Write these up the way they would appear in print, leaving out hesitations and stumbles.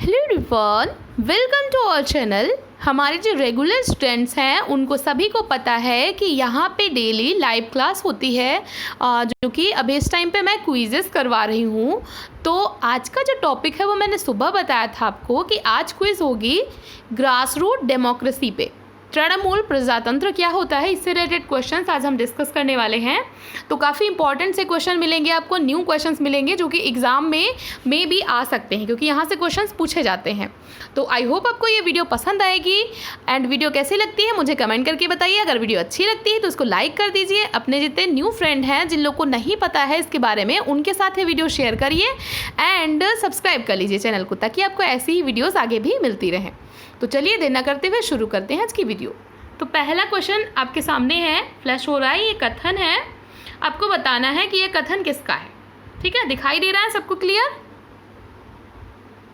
Hello everyone, welcome to our channel. हमारे जो regular students हैं उनको सभी को पता है कि यहाँ पे डेली लाइव क्लास होती है, जो कि अभी इस टाइम पे मैं क्विज़ेस करवा रही हूँ। तो आज का जो टॉपिक है वो मैंने सुबह बताया था आपको कि आज क्विज़ होगी ग्रास रूट डेमोक्रेसी पे। तृणमूल प्रजातंत्र क्या होता है, इससे रिलेटेड क्वेश्चंस आज हम डिस्कस करने वाले हैं। तो काफ़ी इंपॉर्टेंट से क्वेश्चन मिलेंगे आपको, न्यू क्वेश्चंस मिलेंगे जो कि एग्ज़ाम में भी आ सकते हैं, क्योंकि यहाँ से क्वेश्चंस पूछे जाते हैं। तो आई होप आपको ये वीडियो पसंद आएगी। एंड वीडियो कैसी लगती है मुझे कमेंट करके बताइए। अगर वीडियो अच्छी लगती है तो उसको लाइक कर दीजिए। अपने जितने न्यू फ्रेंड हैं, जिन लोग को नहीं पता है इसके बारे में, उनके साथ ये वीडियो शेयर करिए एंड सब्सक्राइब कर लीजिए चैनल को, ताकि आपको ऐसी ही वीडियोज़ आगे भी मिलती रहें। तो चलिए देर न करते हुए शुरू करते हैं आज की वीडियो। तो पहला क्वेश्चन आपके सामने है, फ्लैश हो रहा है, ये कथन है। आपको बताना है कि ये कथन किसका है। ठीक है, दिखाई दे रहा है सबको क्लियर?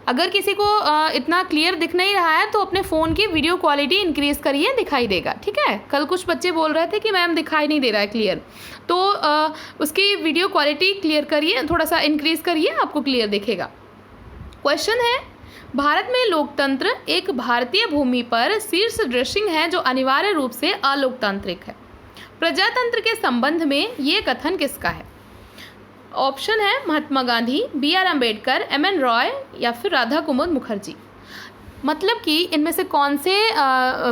अगर किसी को इतना क्लियर दिख नहीं रहा है तो अपने फ़ोन की वीडियो क्वालिटी इंक्रीज़ करिए, दिखाई देगा। ठीक है, कल कुछ बच्चे बोल रहे थे कि मैम दिखाई नहीं दे रहा है क्लियर, तो उसकी वीडियो क्वालिटी क्लियर करिए, थोड़ा सा इंक्रीज़ करिए, आपको क्लियर दिखेगा। क्वेश्चन है, भारत में लोकतंत्र एक भारतीय भूमि पर शीर्ष दृश्य है जो अनिवार्य रूप से अलोकतांत्रिक है। प्रजातंत्र के संबंध में ये कथन किसका है? ऑप्शन है महात्मा गांधी, B.R. अम्बेडकर, M.N. रॉय या फिर राधा कुमुद मुखर्जी। मतलब कि इनमें से कौन से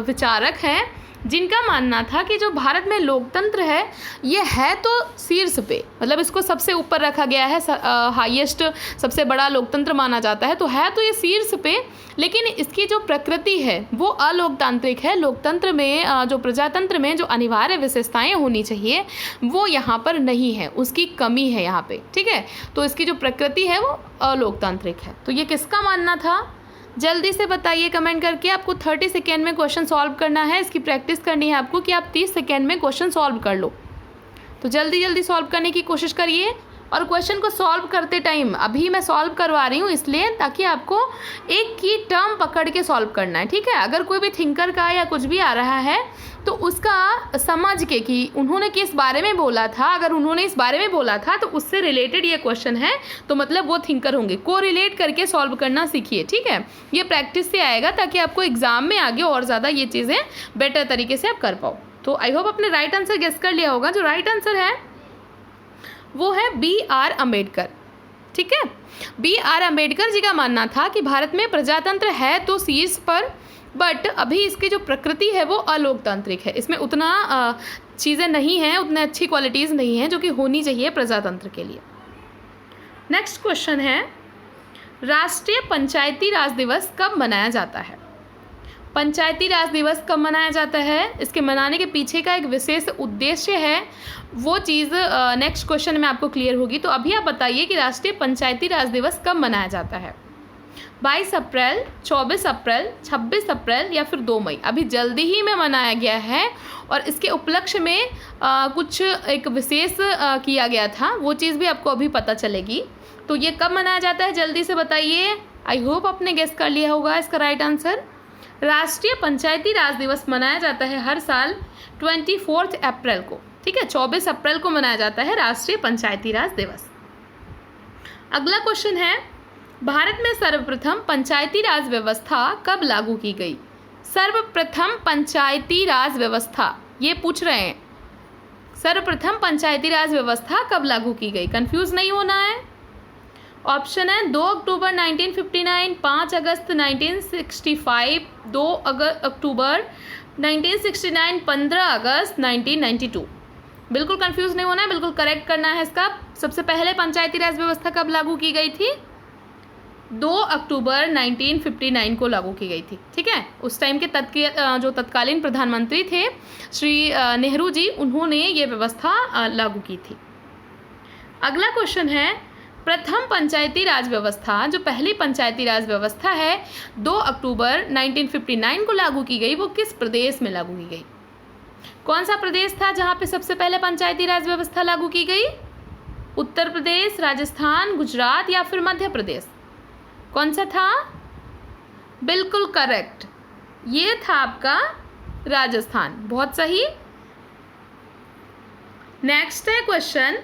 विचारक हैं जिनका मानना था कि जो भारत में लोकतंत्र है ये है तो शीर्ष पे, मतलब इसको सबसे ऊपर रखा गया है, हाईएस्ट सबसे बड़ा लोकतंत्र माना जाता है, तो है तो ये शीर्ष पे, लेकिन इसकी जो प्रकृति है वो अलोकतांत्रिक है। लोकतंत्र में जो प्रजातंत्र में जो अनिवार्य विशेषताएं होनी चाहिए वो यहाँ पर नहीं है, उसकी कमी है यहाँ पे। ठीक है, तो इसकी जो प्रकृति है वो अलोकतांत्रिक है। तो ये किसका मानना था? जल्दी से बताइए कमेंट करके। आपको 30 सेकेंड में क्वेश्चन सॉल्व करना है। इसकी प्रैक्टिस करनी है आपको कि आप 30 सेकेंड में क्वेश्चन सॉल्व कर लो। तो जल्दी जल्दी सॉल्व करने की कोशिश करिए। और क्वेश्चन को सॉल्व करते टाइम अभी मैं सॉल्व करवा रही हूँ इसलिए ताकि आपको एक की टर्म पकड़ के सॉल्व करना है। ठीक है, अगर कोई भी थिंकर का या कुछ भी आ रहा है तो उसका समझ के कि उन्होंने किस बारे में बोला था, अगर उन्होंने इस बारे में बोला था तो उससे रिलेटेड ये क्वेश्चन है, तो मतलब वो थिंकर होंगे। को रिलेट करके सॉल्व करना सीखिए। ठीक है, ये प्रैक्टिस से आएगा ताकि आपको एग्जाम में आगे और ज़्यादा ये चीज़ें बेटर तरीके से आप कर पाओ। तो आई होप आपने राइट आंसर गेस कर लिया होगा। जो राइट आंसर है वो है B.R. अम्बेडकर। ठीक है, B.R. अम्बेडकर जी का मानना था कि भारत में प्रजातंत्र है तो शीर्ष पर, बट अभी इसकी जो प्रकृति है वो अलोकतांत्रिक है। इसमें उतना चीज़ें नहीं हैं, उतने अच्छी क्वालिटीज़ नहीं हैं जो कि होनी चाहिए प्रजातंत्र के लिए। नेक्स्ट क्वेश्चन है, राष्ट्रीय पंचायती राज दिवस कब मनाया जाता है? पंचायती राज दिवस कब मनाया जाता है, इसके मनाने के पीछे का एक विशेष उद्देश्य है, वो चीज़ नेक्स्ट क्वेश्चन में आपको क्लियर होगी। तो अभी आप बताइए कि राष्ट्रीय पंचायती राज दिवस कब मनाया जाता है? 22 अप्रैल, 24 अप्रैल, 26 अप्रैल या फिर 2 मई। अभी जल्दी ही में मनाया गया है और इसके उपलक्ष्य में कुछ एक विशेष किया गया था, वो चीज़ भी आपको अभी पता चलेगी। तो ये कब मनाया जाता है जल्दी से बताइए। आई होप आपने गेस कर लिया होगा इसका राइट आंसर। राष्ट्रीय पंचायती राज दिवस मनाया जाता है हर साल 24 अप्रैल को। ठीक है, 24 अप्रैल को मनाया जाता है राष्ट्रीय पंचायती राज दिवस। अगला क्वेश्चन है, भारत में सर्वप्रथम पंचायती राज व्यवस्था कब लागू की गई? सर्वप्रथम पंचायती राज व्यवस्था ये पूछ रहे हैं, सर्वप्रथम पंचायती राज व्यवस्था कब लागू की गई? कंफ्यूज नहीं होना है। ऑप्शन है 2 अक्टूबर 1959, 5 अगस्त 1965, 2 अक्टूबर 1969, 15 अगस्त 1992। बिल्कुल कंफ्यूज नहीं होना है, बिल्कुल करेक्ट करना है इसका। सबसे पहले पंचायती राज व्यवस्था कब लागू की गई थी? 2 अक्टूबर 1959 को लागू की गई थी। ठीक है, उस टाइम के जो तत्कालीन प्रधानमंत्री थे श्री नेहरू जी, उन्होंने ये व्यवस्था लागू की थी। अगला क्वेश्चन है, प्रथम पंचायती राज व्यवस्था, जो पहली पंचायती राज व्यवस्था है 2 अक्टूबर 1959 को लागू की गई, वो किस प्रदेश में लागू की गई? कौन सा प्रदेश था जहाँ पे सबसे पहले पंचायती राज व्यवस्था लागू की गई? उत्तर प्रदेश, राजस्थान, गुजरात या फिर मध्य प्रदेश? कौन सा था? बिल्कुल करेक्ट, ये था आपका राजस्थान। बहुत सही। नेक्स्ट है क्वेश्चन,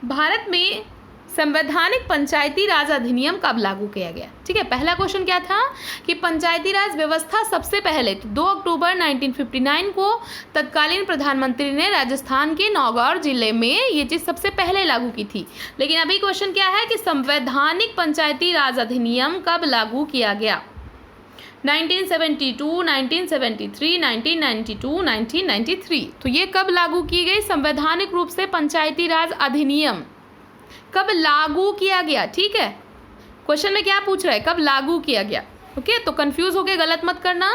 भारत में संवैधानिक पंचायती राज अधिनियम कब लागू किया गया? ठीक है, पहला क्वेश्चन क्या था कि पंचायती राज व्यवस्था सबसे पहले तो 2 अक्टूबर 1959 को तत्कालीन प्रधानमंत्री ने राजस्थान के नौगांव जिले में ये चीज़ सबसे पहले लागू की थी। लेकिन अभी क्वेश्चन क्या है कि संवैधानिक पंचायती राज अधिनियम कब लागू किया गया? 1972, 1973, 1992, 1993। तो ये कब लागू की गई? संवैधानिक रूप से पंचायती राज अधिनियम कब लागू किया गया? ठीक है, क्वेश्चन में क्या पूछ रहा है, कब लागू किया गया? ओके, तो कंफ्यूज होके गलत मत करना।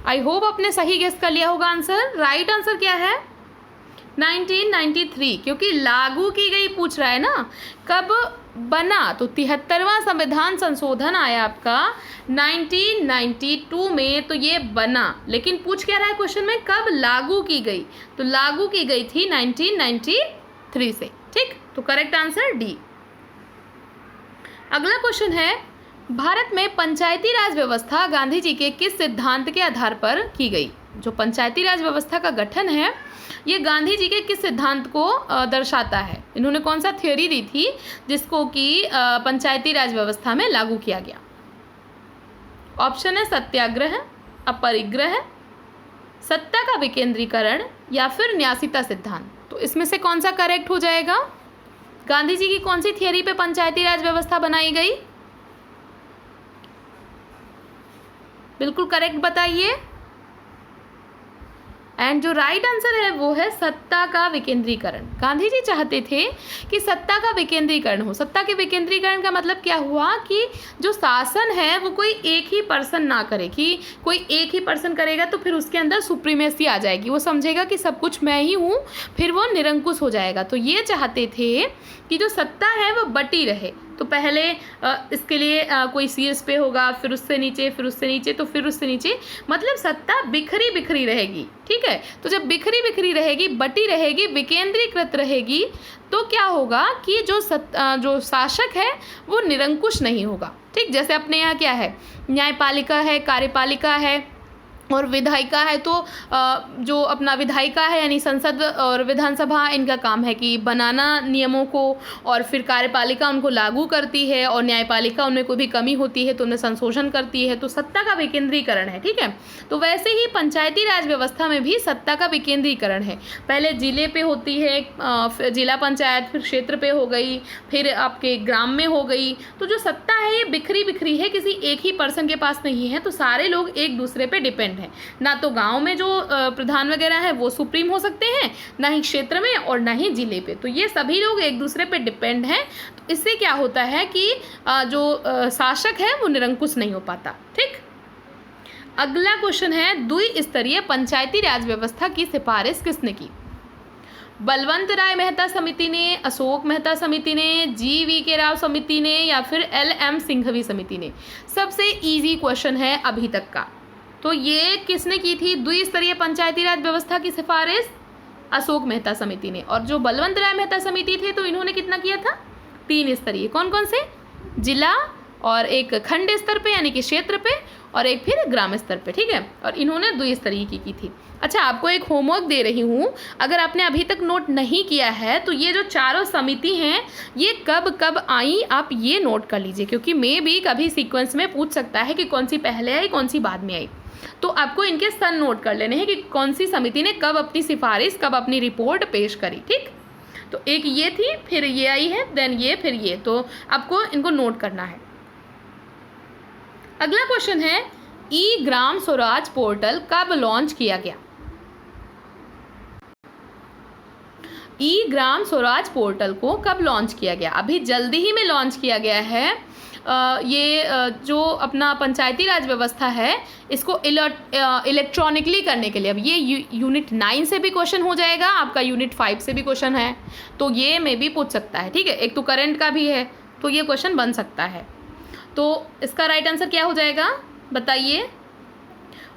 आई होप आपने सही गेस कर लिया होगा आंसर। राइट आंसर क्या है? 1993, क्योंकि लागू की गई पूछ रहा है ना, कब बना? तो 73वां संविधान संशोधन आया आपका 1992 में, तो ये बना। लेकिन पूछ क्या रहा है क्वेश्चन में, कब लागू की गई? तो लागू की गई थी 1993 से। ठीक, तो करेक्ट आंसर डी। अगला क्वेश्चन है, भारत में पंचायती राज व्यवस्था गांधी जी के किस सिद्धांत के आधार पर की गई? जो पंचायती राज व्यवस्था का गठन है ये गांधी जी के किस सिद्धांत को दर्शाता है? इन्होंने कौन सा थ्योरी दी थी जिसको कि पंचायती राज व्यवस्था में लागू किया गया? ऑप्शन है सत्याग्रह, अपरिग्रह, सत्ता का विकेंद्रीकरण या फिर न्यासीता सिद्धांत। तो इसमें से कौन सा करेक्ट हो जाएगा? गांधी जी की कौन सी थियरी पे पंचायती राज व्यवस्था बनाई गई? बिल्कुल करेक्ट बताइए। एंड जो राइट आंसर है वो है सत्ता का विकेंद्रीकरण। गांधी जी चाहते थे कि सत्ता का विकेंद्रीकरण हो। सत्ता के विकेंद्रीकरण का मतलब क्या हुआ कि जो शासन है वो कोई एक ही पर्सन ना करे, कि कोई एक ही पर्सन करेगा तो फिर उसके अंदर सुप्रीमेसी आ जाएगी, वो समझेगा कि सब कुछ मैं ही हूँ, फिर वो निरंकुश हो जाएगा। तो ये चाहते थे कि जो सत्ता है वो बटी रहे। तो पहले इसके लिए कोई शीर्ष पे होगा, फिर उससे नीचे, फिर उससे नीचे, तो फिर उससे नीचे, मतलब सत्ता बिखरी बिखरी रहेगी। ठीक है, तो जब बिखरी बिखरी रहेगी, बटी रहेगी, विकेंद्रीकृत रहेगी, तो क्या होगा कि जो शासक है वो निरंकुश नहीं होगा। ठीक, जैसे अपने यहाँ क्या है, न्यायपालिका है, कार्यपालिका है और विधायिका है। तो जो अपना विधायिका है यानी संसद और विधानसभा, इनका काम है कि बनाना नियमों को, और फिर कार्यपालिका उनको लागू करती है, और न्यायपालिका उनमें कोई भी कमी होती है तो उन्हें संशोधन करती है। तो सत्ता का विकेंद्रीकरण है। ठीक है, तो वैसे ही पंचायती राज व्यवस्था में भी सत्ता का विकेंद्रीकरण है। पहले जिले पे होती है, जिला पंचायत, फिर क्षेत्र पे हो गई, फिर आपके ग्राम में हो गई। तो जो सत्ता है ये बिखरी बिखरी है, किसी एक ही पर्सन के पास नहीं है। तो सारे लोग एक दूसरे पे डिपेंड है। ना तो गांव में जो प्रधान वगैरह है वो सुप्रीम हो सकते हैं, ना ही क्षेत्र में और ना ही जिले पे। तो ये सभी लोग एक दूसरे पे डिपेंड हैं। तो इससे क्या होता है कि जो शासक है वो निरंकुश नहीं हो पाता। ठीक, अगला क्वेश्चन है, द्विस्तरीय पंचायती राज व्यवस्था की सिफारिश किसने की? बलवंत राय मेहता समिति ने, अशोक मेहता समिति ने, GV राव समिति ने, या फिर LM सिंघवी समिति ने? सबसे इजी क्वेश्चन है अभी तक का। तो ये किसने की थी द्विस्तरीय पंचायती राज व्यवस्था की सिफारिश? अशोक मेहता समिति ने। और जो बलवंत राय मेहता समिति थे तो इन्होंने कितना किया था? 3 स्तरीय। कौन कौन से? जिला, और एक खंड स्तर पे यानी कि क्षेत्र पे, और एक फिर ग्राम स्तर पे। ठीक है, और इन्होंने द्विस्तरीय की थी। अच्छा, आपको एक होमवर्क दे रही हूँ, अगर आपने अभी तक नोट नहीं किया है तो ये जो चारों समिति हैं ये कब कब आई आप ये नोट कर लीजिए, क्योंकि मे भी कभी सीक्वेंस में पूछ सकता है कि कौन सी पहले आई कौन सी बाद में आई। तो आपको इनके सन नोट कर लेने हैं कि कौन सी समिति ने कब अपनी सिफारिश, कब अपनी रिपोर्ट पेश करी। ठीक, तो एक ये थी, फिर ये आई है, देन ये, फिर ये। तो आपको इनको नोट करना है। अगला क्वेश्चन है, ई ग्राम स्वराज पोर्टल कब लॉन्च किया गया? ई ग्राम स्वराज पोर्टल को कब लॉन्च किया गया? अभी जल्दी ही में लॉन्च किया गया है। जो अपना पंचायती राज व्यवस्था है इसको इलेक्ट्रॉनिकली करने के लिए। अब ये यूनिट 9 से भी क्वेश्चन हो जाएगा, आपका यूनिट 5 से भी क्वेश्चन है, तो ये में भी पूछ सकता है। ठीक है, एक तो करंट का भी है, तो ये क्वेश्चन बन सकता है। तो इसका राइट आंसर क्या हो जाएगा बताइए?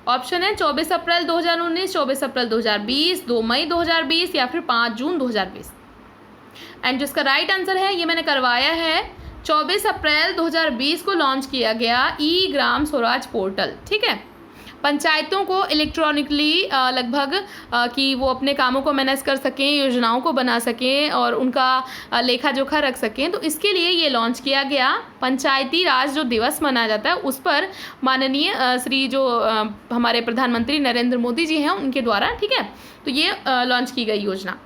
ऑप्शन है 24 अप्रैल 2019, 24 अप्रैल 2020, 2 मई 2020 या फिर 5 जून 2020। एंड जिसका राइट आंसर है ये मैंने करवाया है, 24 अप्रैल 2020 को लॉन्च किया गया ई ग्राम स्वराज पोर्टल। ठीक है, पंचायतों को इलेक्ट्रॉनिकली लगभग कि वो अपने कामों को मैनेज कर सकें, योजनाओं को बना सकें और उनका लेखा जोखा रख सकें। तो इसके लिए ये लॉन्च किया गया। पंचायती राज जो दिवस मनाया जाता है उस पर माननीय श्री जो हमारे प्रधानमंत्री नरेंद्र मोदी जी हैं उनके द्वारा, ठीक है, तो ये लॉन्च की गई योजना।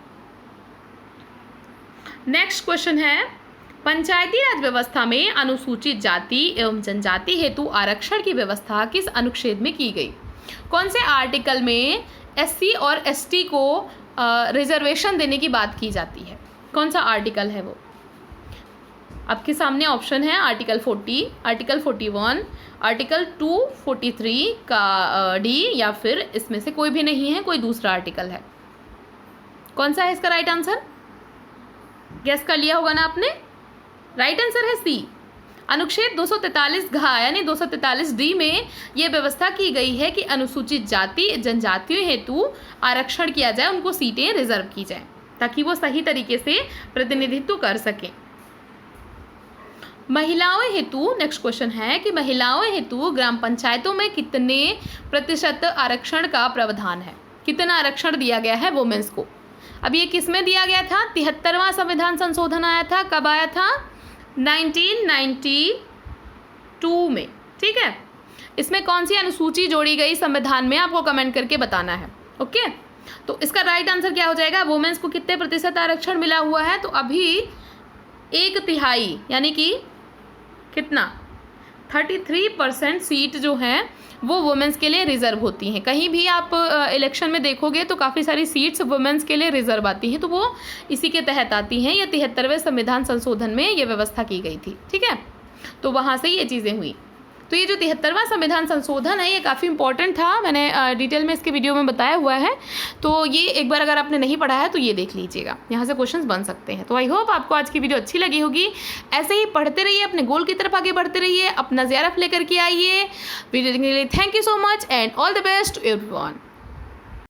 नेक्स्ट क्वेश्चन है, पंचायती राज व्यवस्था में अनुसूचित जाति एवं जनजाति हेतु आरक्षण की व्यवस्था किस अनुच्छेद में की गई? कौन से आर्टिकल में एससी और एसटी को रिजर्वेशन देने की बात की जाती है? कौन सा आर्टिकल है वो? आपके सामने ऑप्शन है आर्टिकल 40, आर्टिकल 41, आर्टिकल 243 का डी, या फिर इसमें से कोई भी नहीं है, कोई दूसरा आर्टिकल है। कौन सा है इसका राइट आंसर? गेस कर लिया होगा ना आपने? राइट आंसर है सी। अनुच्छेद 243 घ यानी 243 डी में ये व्यवस्था की गई है कि अनुसूचित जाति जनजातियों हेतु आरक्षण किया जाए, उनको सीटें रिजर्व की जाए ताकि वो सही तरीके से प्रतिनिधित्व कर सकें। महिलाओं हेतु नेक्स्ट क्वेश्चन है कि महिलाओं हेतु ग्राम पंचायतों में कितने प्रतिशत आरक्षण का प्रावधान है? कितना आरक्षण दिया गया है वुमेन्स को? अब ये किस में दिया गया था? 73वां संविधान संशोधन आया था। कब आया था? 1992 में, ठीक है। इसमें कौन सी अनुसूची जोड़ी गई संविधान में, आपको कमेंट करके बताना है, ओके। तो इसका राइट आंसर क्या हो जाएगा? वुमेन्स को कितने प्रतिशत आरक्षण मिला हुआ है? तो अभी 1/3 यानी कि कितना 33% सीट जो हैं वो वुमेन्स के लिए रिजर्व होती हैं। कहीं भी आप इलेक्शन में देखोगे तो काफ़ी सारी सीट्स वुमेन्स के लिए रिजर्व आती हैं, तो वो इसी के तहत आती हैं। ये 73वें संविधान संशोधन में ये व्यवस्था की गई थी, ठीक है। तो वहाँ से ये चीज़ें हुई। तो ये जो 73वां संविधान संशोधन है ये काफ़ी इंपॉर्टेंट था, मैंने डिटेल में इसके वीडियो में बताया हुआ है। तो ये एक बार अगर आपने नहीं पढ़ा है तो ये देख लीजिएगा, यहाँ से क्वेश्चंस बन सकते हैं। तो आई होप आपको आज की वीडियो अच्छी लगी होगी। ऐसे ही पढ़ते रहिए, अपने गोल की तरफ आगे बढ़ते रहिए, अपना ज़ेआरएफ लेकर के आइए। वीडियो देखने के लिए thank you so much and all the best to everyone.